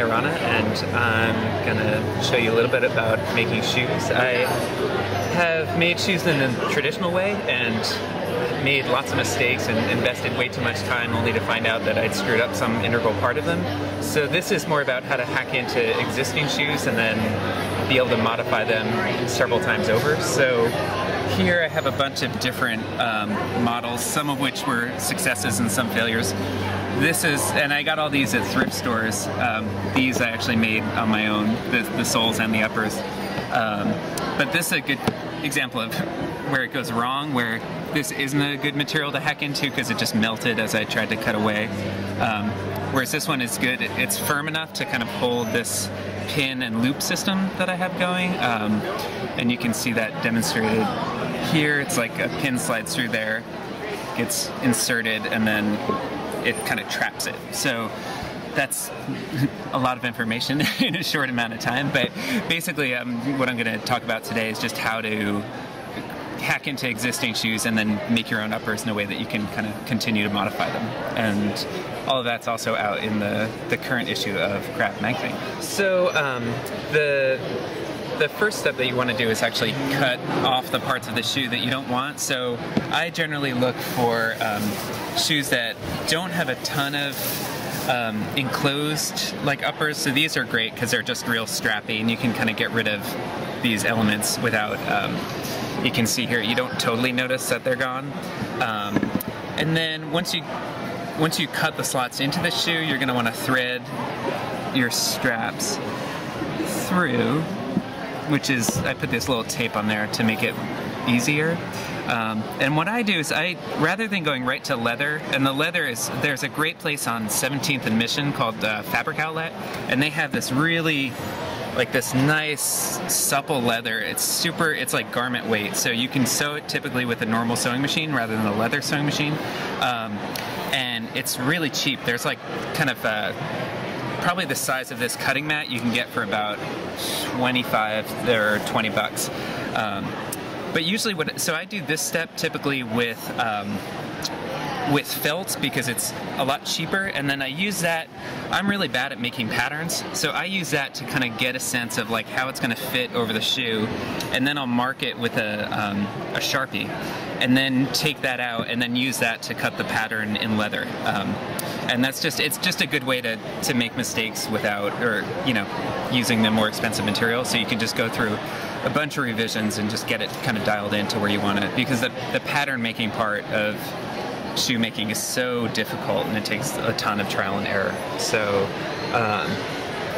Maiorana, and I'm gonna show you a little bit about making shoes. I have made shoes in the traditional way and made lots of mistakes and invested way too much time only to find out that I'd screwed up some integral part of them. So this is more about how to hack into existing shoes and then be able to modify them several times over. So here I have a bunch of different models, some of which were successes and some failures. And I got all these at thrift stores. These I actually made on my own, the soles and the uppers. But this is a good example of where it goes wrong, where this isn't a good material to hack into because it just melted as I tried to cut away. Whereas this one is good. It's firm enough to kind of hold this pin and loop system that I have going. And you can see that demonstrated here. It's like a pin slides through there, gets inserted, and then it kind of traps it. So that's a lot of information in a short amount of time, but basically what I'm going to talk about today is just how to hack into existing shoes and then make your own uppers in a way that you can kind of continue to modify them. And all of that's also out in the current issue of Craft magazine. So the first step that you want to do is actually cut off the parts of the shoe that you don't want. So I generally look for shoes that don't have a ton of enclosed like uppers. So these are great because they're just real strappy and you can kind of get rid of these elements without, you can see here, you don't totally notice that they're gone. And then once you cut the slots into the shoe, you're going to want to thread your straps through, which is, I put this little tape on there to make it easier. And what I do is rather than going right to leather, and the leather is, there's a great place on 17th and Mission called Fabric Outlet, and they have this really, like this nice supple leather. It's like garment weight, so you can sew it typically with a normal sewing machine rather than a leather sewing machine. And it's really cheap. There's like kind of probably the size of this cutting mat you can get for about 25 or 20 bucks. But usually so I do this step typically with felt because it's a lot cheaper, and then I use that. I'm really bad at making patterns, so I use that to kind of get a sense of like how it's going to fit over the shoe, and then I'll mark it with a Sharpie, and then take that out and then use that to cut the pattern in leather. And it's just a good way to make mistakes without, or using the more expensive material. So you can just go through a bunch of revisions and just get it kind of dialed into where you want it, because the pattern making part of shoemaking is so difficult and it takes a ton of trial and error. So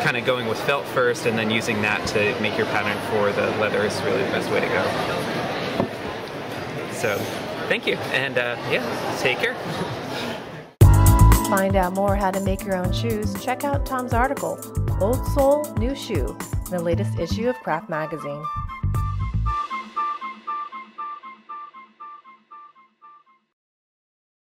kind of going with felt first and then using that to make your pattern for the leather is really the best way to go. So thank you, and yeah, take care. To find out more how to make your own shoes, check out Tom's article, Old Sole, New Shoe, in the latest issue of Craft magazine.